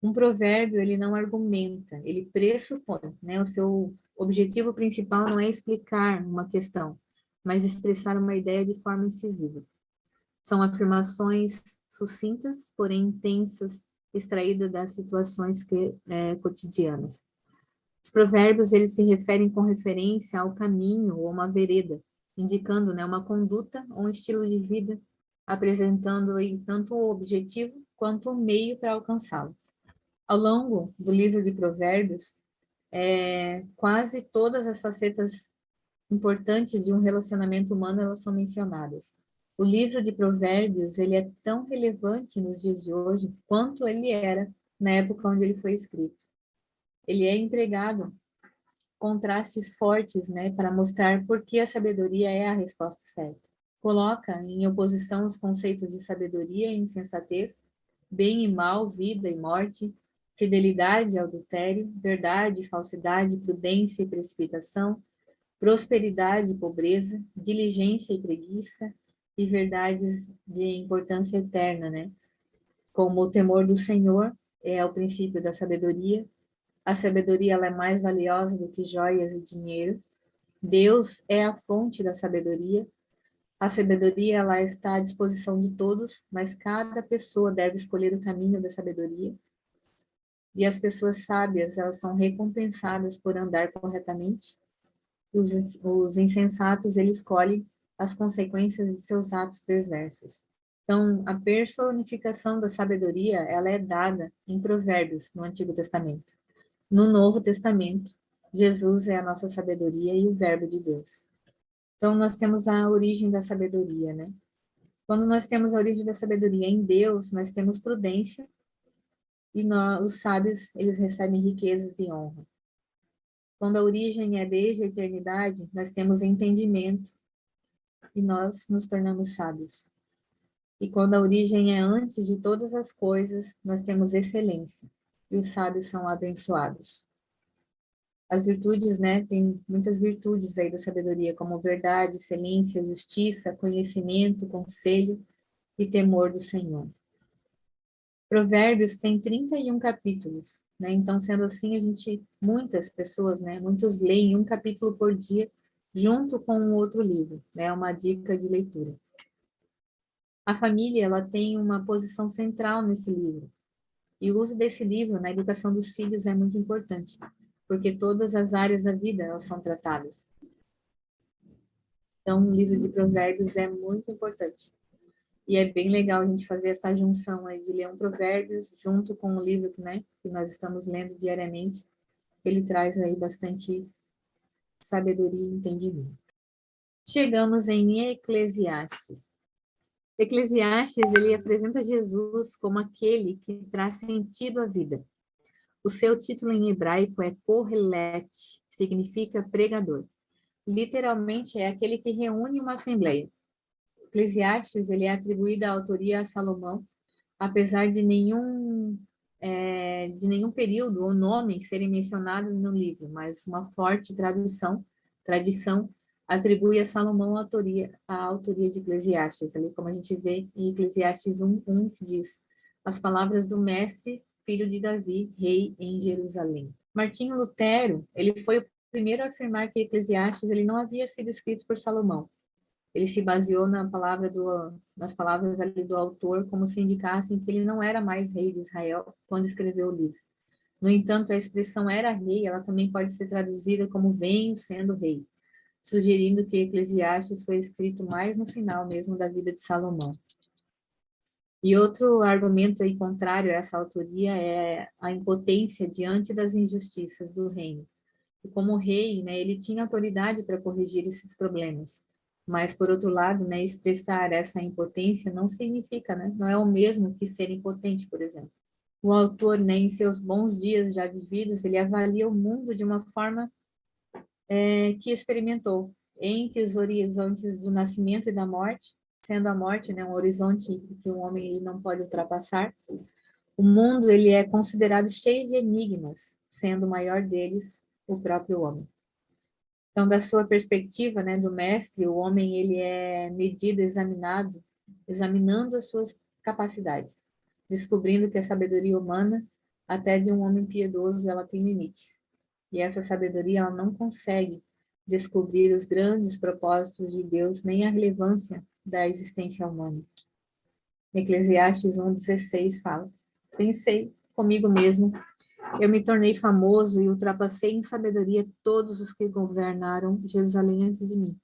Speaker 1: Um provérbio, ele não argumenta, ele pressupõe, né? O seu objetivo principal não é explicar uma questão, mas expressar uma ideia de forma incisiva. São afirmações sucintas, porém intensas, extraídas das situações cotidianas. Os provérbios, eles se referem com referência ao caminho ou uma vereda, indicando, né, uma conduta ou um estilo de vida, apresentando aí tanto o objetivo quanto o meio para alcançá-lo. Ao longo do livro de Provérbios, quase todas as facetas importantes de um relacionamento humano elas são mencionadas. O livro de Provérbios ele é tão relevante nos dias de hoje quanto ele era na época onde ele foi escrito. Ele é empregado contrastes fortes, né, para mostrar por que a sabedoria é a resposta certa. Coloca em oposição os conceitos de sabedoria e insensatez, bem e mal, vida e morte, fidelidade e adultério, verdade e falsidade, prudência e precipitação, prosperidade e pobreza, diligência e preguiça, e verdades de importância eterna, né? Como o temor do Senhor é o princípio da sabedoria, a sabedoria ela é mais valiosa do que joias e dinheiro, Deus é a fonte da sabedoria, a sabedoria ela está à disposição de todos, mas cada pessoa deve escolher o caminho da sabedoria. E as pessoas sábias, elas são recompensadas por andar corretamente. Os insensatos, eles escolhem as consequências de seus atos perversos. Então, a personificação da sabedoria, ela é dada em Provérbios, no Antigo Testamento. No Novo Testamento, Jesus é a nossa sabedoria e o Verbo de Deus. Então, nós temos a origem da sabedoria, né? Quando nós temos a origem da sabedoria em Deus, nós temos prudência e os sábios, eles recebem riquezas e honra. Quando a origem é desde a eternidade, nós temos entendimento e nós nos tornamos sábios. E quando a origem é antes de todas as coisas, nós temos excelência e os sábios são abençoados. As virtudes, né, tem muitas virtudes aí da sabedoria, como verdade, excelência, justiça, conhecimento, conselho e temor do Senhor. Provérbios tem 31 capítulos, né? Então, sendo assim, muitas pessoas, né, muitos leem um capítulo por dia junto com um outro livro, né? Uma dica de leitura. A família, ela tem uma posição central nesse livro. E o uso desse livro na educação dos filhos é muito importante, porque todas as áreas da vida elas são tratadas. Então, o livro de Provérbios é muito importante. E é bem legal a gente fazer essa junção aí de ler um Provérbios junto com o livro, né, que nós estamos lendo diariamente. Ele traz aí bastante sabedoria e entendimento. Chegamos em Eclesiastes. Eclesiastes, ele apresenta Jesus como aquele que traz sentido à vida. O seu título em hebraico é Kohelet, que significa pregador. literalmente é aquele que reúne uma assembleia. Eclesiastes, ele é atribuído a autoria a Salomão, apesar de nenhum período ou nome serem mencionados no livro, mas uma forte tradição atribui a Salomão a autoria de Eclesiastes, ali como a gente vê em Eclesiastes 1:1, que diz: as palavras do mestre, filho de Davi, rei em Jerusalém. Martinho Lutero, ele foi o primeiro a afirmar que Eclesiastes ele não havia sido escrito por Salomão. Ele se baseou nas palavras ali do autor, como se indicassem que ele não era mais rei de Israel quando escreveu o livro. No entanto, a expressão era rei, ela também pode ser traduzida como venho sendo rei, sugerindo que Eclesiastes foi escrito mais no final mesmo da vida de Salomão. E outro argumento aí contrário a essa autoria é a impotência diante das injustiças do reino. E como rei, né, ele tinha autoridade para corrigir esses problemas. Mas, por outro lado, né, expressar essa impotência não significa, né, não é o mesmo que ser impotente, por exemplo. O autor, né, em seus bons dias já vividos, ele avalia o mundo de uma forma que experimentou entre os horizontes do nascimento e da morte, sendo a morte, né, um horizonte que o homem ele não pode ultrapassar. O mundo ele é considerado cheio de enigmas, sendo o maior deles o próprio homem. Então, da sua perspectiva, né, do mestre, o homem ele é medido, examinando as suas capacidades, descobrindo que a sabedoria humana, até de um homem piedoso, ela tem limites. E essa sabedoria ela não consegue descobrir os grandes propósitos de Deus, nem a relevância da existência humana. Eclesiastes 1:16 fala: pensei comigo mesmo, eu me tornei famoso e ultrapassei em sabedoria todos os que governaram Jerusalém antes de mim.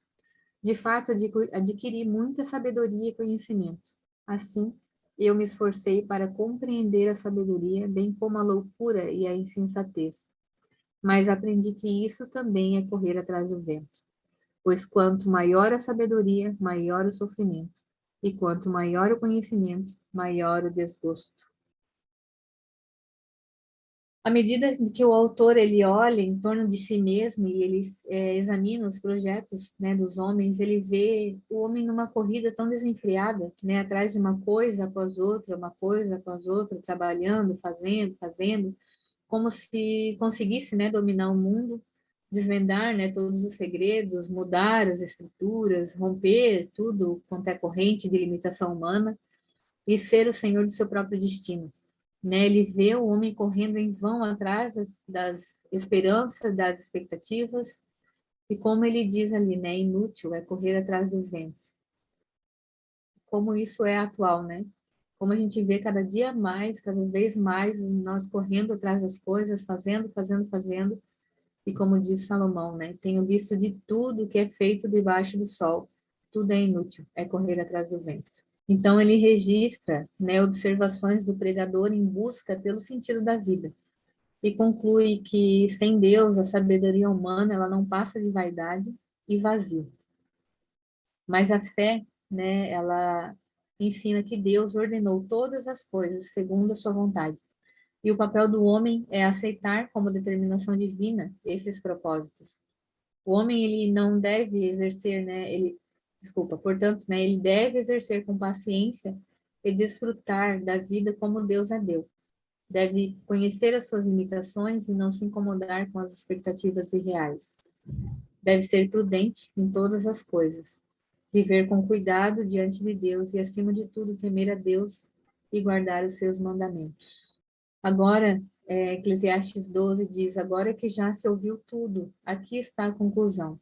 Speaker 1: De fato, adquiri muita sabedoria e conhecimento. Assim, eu me esforcei para compreender a sabedoria, bem como a loucura e a insensatez. Mas aprendi que isso também é correr atrás do vento. Pois quanto maior a sabedoria, maior o sofrimento. E quanto maior o conhecimento, maior o desgosto. À medida que o autor ele olha em torno de si mesmo e ele examina os projetos, né, dos homens, ele vê o homem numa corrida tão desenfreada, né, atrás de uma coisa após outra, uma coisa após outra, trabalhando, fazendo, como se conseguisse, né, dominar o mundo, desvendar, né, todos os segredos, mudar as estruturas, romper tudo quanto é corrente de limitação humana e ser o senhor do seu próprio destino. Né? Ele vê o homem correndo em vão atrás das esperanças, das expectativas, e como ele diz ali, né? Inútil é correr atrás do vento. Como isso é atual, né? Como a gente vê cada dia mais, cada vez mais, nós correndo atrás das coisas, fazendo, e como diz Salomão, né? Tenho visto de tudo que é feito debaixo do sol, tudo é inútil, é correr atrás do vento. Então, ele registra, né, observações do pregador em busca pelo sentido da vida e conclui que, sem Deus, a sabedoria humana ela não passa de vaidade e vazio. Mas a fé, né, ela ensina que Deus ordenou todas as coisas segundo a sua vontade. E o papel do homem é aceitar como determinação divina esses propósitos. O homem ele não deve exercer, né, portanto, né, ele deve exercer com paciência e desfrutar da vida como Deus a deu. Deve conhecer as suas limitações e não se incomodar com as expectativas irreais. Deve ser prudente em todas as coisas, viver com cuidado diante de Deus e, acima de tudo, temer a Deus e guardar os seus mandamentos. Agora, Eclesiastes 12 diz: agora que já se ouviu tudo, aqui está a conclusão.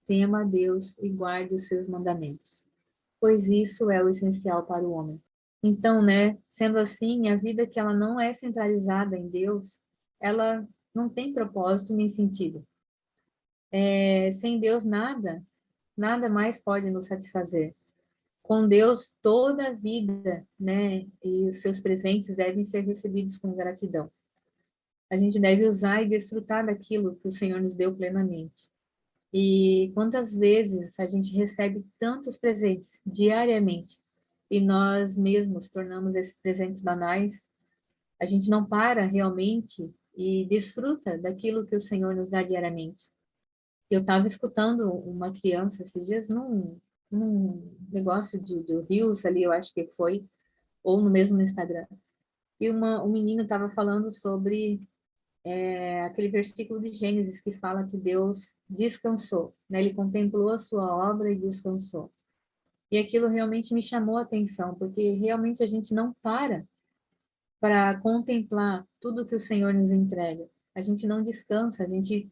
Speaker 1: Tema a Deus e guarde os seus mandamentos, pois isso é o essencial para o homem. Então, né, sendo assim, a vida que ela não é centralizada em Deus, ela não tem propósito nem sentido. Sem Deus, nada mais pode nos satisfazer. Com Deus, toda a vida, né, e os seus presentes devem ser recebidos com gratidão. A gente deve usar e desfrutar daquilo que o Senhor nos deu plenamente. E quantas vezes a gente recebe tantos presentes diariamente e nós mesmos tornamos esses presentes banais, a gente não para realmente e desfruta daquilo que o Senhor nos dá diariamente. Eu estava escutando uma criança esses dias num negócio do Reels ali, eu acho que foi, ou no mesmo no Instagram. E um menino estava falando sobre aquele versículo de Gênesis que fala que Deus descansou, né? Ele contemplou a sua obra e descansou. E aquilo realmente me chamou a atenção, porque realmente a gente não para contemplar tudo que o Senhor nos entrega. A gente não descansa, a gente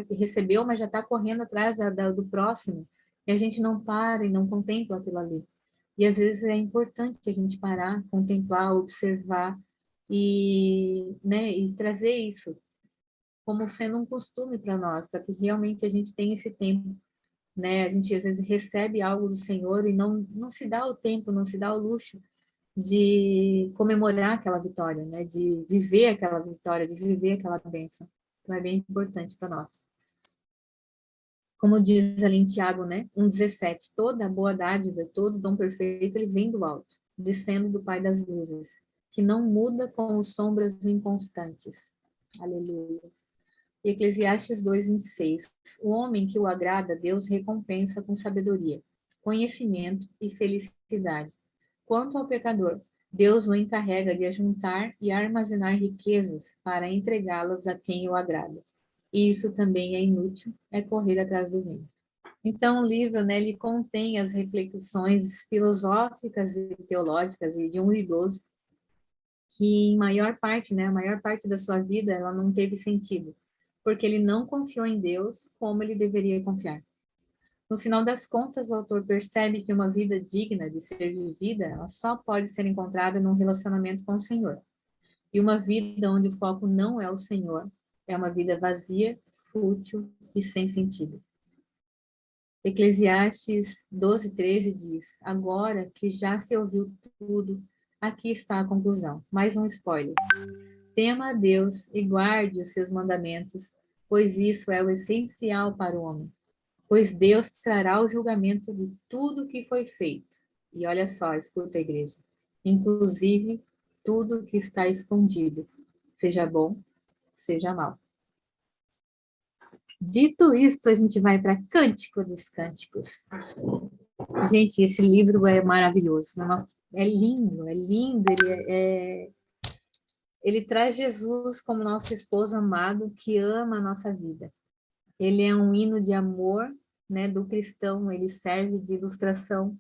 Speaker 1: recebeu, mas já está correndo atrás do próximo, e a gente não para e não contempla aquilo ali. E às vezes é importante a gente parar, contemplar, observar e, né, e trazer isso como sendo um costume para nós, para que realmente a gente tenha esse tempo, né? A gente às vezes recebe algo do Senhor e não se dá o tempo, não se dá o luxo de comemorar aquela vitória, né? De viver aquela vitória, de viver aquela bênção. Então é bem importante para nós. Como diz ali em Tiago, né? 1,17, toda boa dádiva, todo dom perfeito, ele vem do alto, descendo do Pai das luzes, que não muda com sombras inconstantes. Aleluia. Eclesiastes 2:26. O homem que o agrada, Deus recompensa com sabedoria, conhecimento e felicidade. Quanto ao pecador, Deus o encarrega de ajuntar e armazenar riquezas para entregá-las a quem o agrada. E isso também é inútil, é correr atrás do vento. Então, o livro, né, ele contém as reflexões filosóficas e teológicas de um idoso que, em maior parte, né, a maior parte da sua vida, ela não teve sentido, porque ele não confiou em Deus como ele deveria confiar. No final das contas, o autor percebe que uma vida digna de ser vivida, ela só pode ser encontrada num relacionamento com o Senhor. E uma vida onde o foco não é o Senhor, é uma vida vazia, fútil e sem sentido. Eclesiastes 12:13 diz: Agora que já se ouviu tudo, aqui está a conclusão. Mais um spoiler. Tema a Deus e guarde os seus mandamentos, pois isso é o essencial para o homem. Pois Deus trará o julgamento de tudo que foi feito. E olha só, escuta a igreja. Inclusive tudo que está escondido, seja bom, seja mal. Dito isto, a gente vai para Cântico dos Cânticos. Gente, esse livro é maravilhoso. É lindo. Ele traz Jesus como nosso esposo amado que ama a nossa vida. Ele é um hino de amor, né, do cristão. Ele serve de ilustração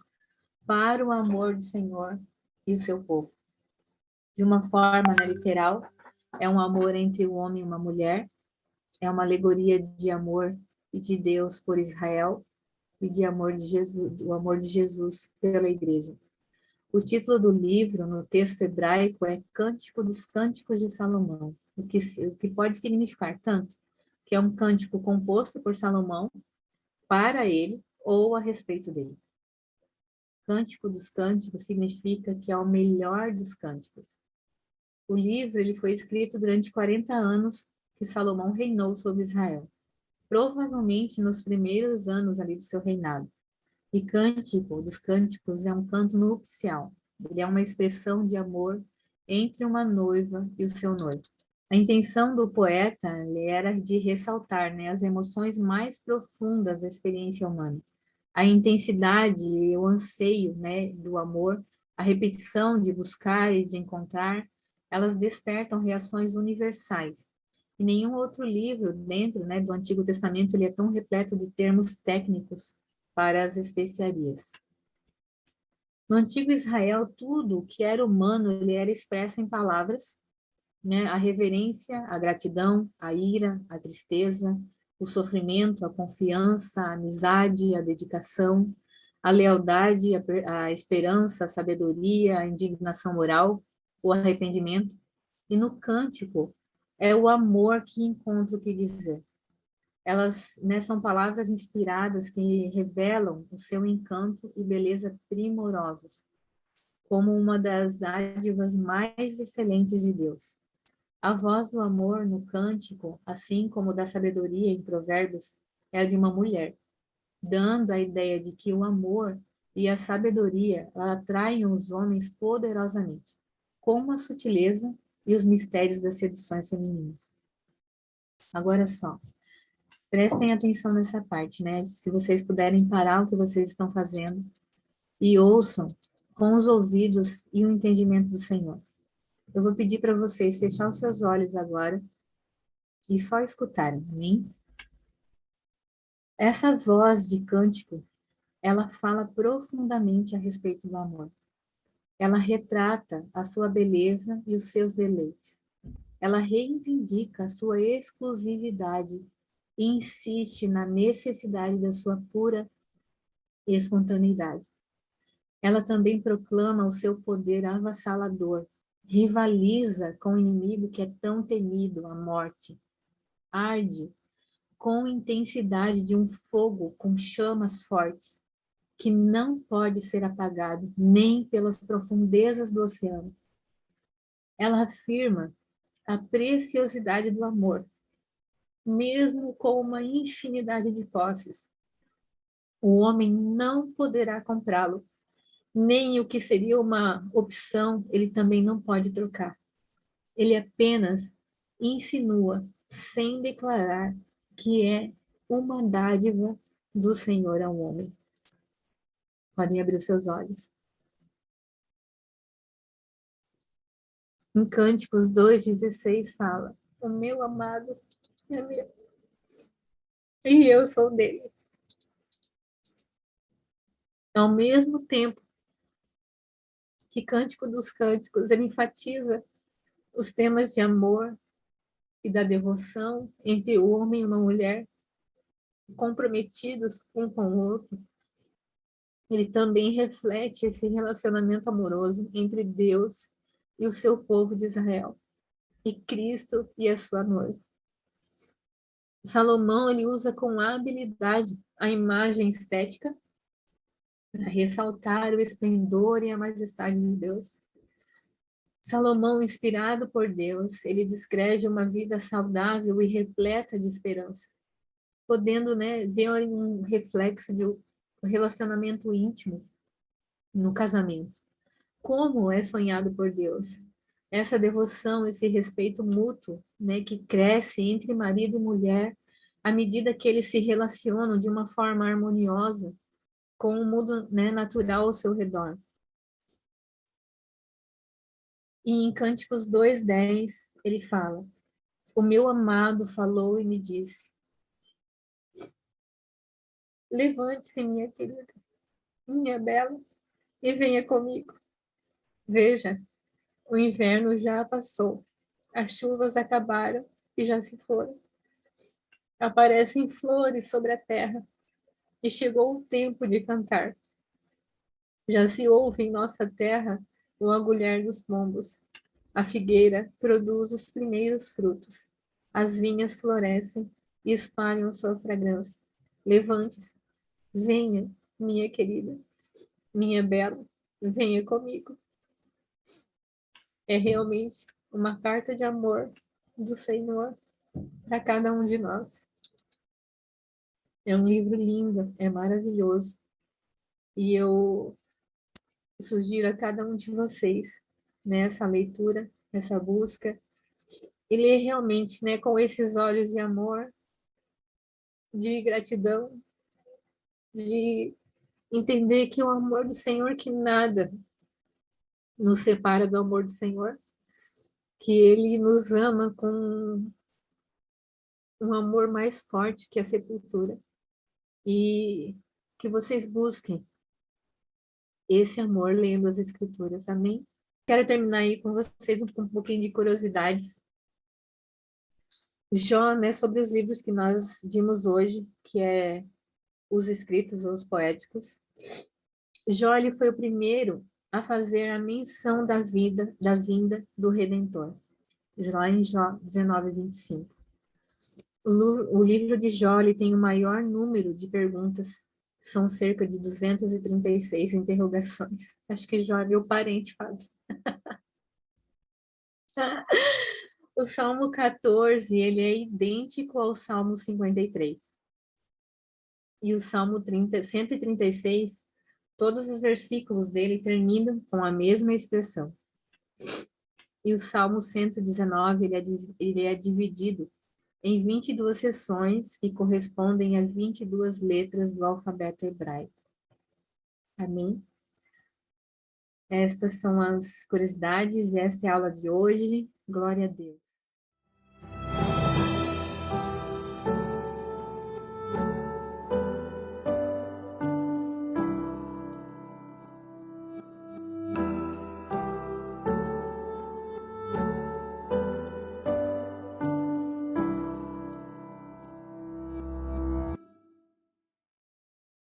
Speaker 1: para o amor do Senhor e o seu povo. De uma forma, né, literal, é um amor entre o homem e uma mulher. É uma alegoria de amor e de Deus por Israel e de amor de Jesus, do amor de Jesus pela igreja. O título do livro, no texto hebraico, é Cântico dos Cânticos de Salomão, o que pode significar tanto que é um cântico composto por Salomão para ele ou a respeito dele. Cântico dos Cânticos significa que é o melhor dos cânticos. O livro ele foi escrito durante 40 anos que Salomão reinou sobre Israel, provavelmente nos primeiros anos ali do seu reinado. E Cântico dos Cânticos é um canto nupcial. Ele é uma expressão de amor entre uma noiva e o seu noivo. A intenção do poeta era de ressaltar, né, as emoções mais profundas da experiência humana. A intensidade e o anseio, né, do amor, a repetição de buscar e de encontrar, elas despertam reações universais. E nenhum outro livro dentro, né, do Antigo Testamento ele é tão repleto de termos técnicos para as especiarias. No antigo Israel, tudo o que era humano ele era expresso em palavras, né? A reverência, a gratidão, a ira, a tristeza, o sofrimento, a confiança, a amizade, a dedicação, a lealdade, a esperança, a sabedoria, a indignação moral, o arrependimento. E no cântico é o amor que encontra o que dizer. Elas, né, são palavras inspiradas que revelam o seu encanto e beleza primorosos, como uma das dádivas mais excelentes de Deus. A voz do amor no cântico, assim como da sabedoria em Provérbios, é a de uma mulher, dando a ideia de que o amor e a sabedoria atraem os homens poderosamente, como a sutileza e os mistérios das seduções femininas. Agora só, Prestem atenção nessa parte, né? Se vocês puderem parar o que vocês estão fazendo e ouçam com os ouvidos e o entendimento do Senhor. Eu vou pedir para vocês fechar os seus olhos agora e só escutarem, amém? Essa voz de cântico, ela fala profundamente a respeito do amor. Ela retrata a sua beleza e os seus deleites. Ela reivindica a sua exclusividade e insiste na necessidade da sua pura espontaneidade. Ela também proclama o seu poder avassalador, rivaliza com o inimigo que é tão temido, a morte. Arde com intensidade de um fogo com chamas fortes, que não pode ser apagado nem pelas profundezas do oceano. Ela afirma a preciosidade do amor, mesmo com uma infinidade de posses. O homem não poderá comprá-lo, nem o que seria uma opção ele também não pode trocar. Ele apenas insinua, sem declarar, que é uma dádiva do Senhor ao homem. Podem abrir os seus olhos. Em Cânticos 2,16 fala: o meu amado é meu, e eu sou dele. Ao mesmo tempo que Cântico dos Cânticos ele enfatiza os temas de amor e da devoção entre o homem e uma mulher, comprometidos um com o outro, ele também reflete esse relacionamento amoroso entre Deus e o seu povo de Israel, e Cristo e a sua noiva. Salomão ele usa com habilidade a imagem estética para ressaltar o esplendor e a majestade de Deus. Salomão, inspirado por Deus, ele descreve uma vida saudável e repleta de esperança, podendo, né, ver um reflexo de um relacionamento íntimo no casamento. Como é sonhado por Deus? Essa devoção, esse respeito mútuo, né, que cresce entre marido e mulher à medida que eles se relacionam de uma forma harmoniosa com o mundo, né, natural ao seu redor. E em Cânticos 2:10, ele fala: o meu amado falou e me disse: levante-se, minha querida, minha bela, e venha comigo. Veja, o inverno já passou, as chuvas acabaram e já se foram. Aparecem flores sobre a terra, e chegou o tempo de cantar. Já se ouve em nossa terra o agulhar dos pombos. A figueira produz os primeiros frutos. As vinhas florescem e espalham sua fragrância. Levante-se, venha, minha querida, minha bela, venha comigo. É realmente uma carta de amor do Senhor para cada um de nós. É um livro lindo, é maravilhoso. E eu sugiro a cada um de vocês, né, essa leitura, essa busca, e ler realmente, né, com esses olhos de amor, de gratidão, de entender que o amor do Senhor, que nada nos separa do amor do Senhor, que Ele nos ama com um amor mais forte que a sepultura, e que vocês busquem esse amor lendo as Escrituras, amém? Quero terminar aí com vocês com um pouquinho de curiosidades. Jó, né, sobre os livros que nós vimos hoje, que é os escritos, os poéticos. Jó, ele foi o primeiro a fazer a menção da vinda do Redentor. Lá em Jó 19:25. O livro de Jó, ele tem o maior número de perguntas, são cerca de 236 interrogações. Acho que Jó é meu parente, Fábio. O Salmo 14, ele é idêntico ao Salmo 53. E o Salmo 136, todos os versículos dele terminam com a mesma expressão. E o Salmo 119, ele é dividido em 22 sessões que correspondem a 22 letras do alfabeto hebraico. Amém? Estas são as curiosidades, esta é a aula de hoje. Glória a Deus.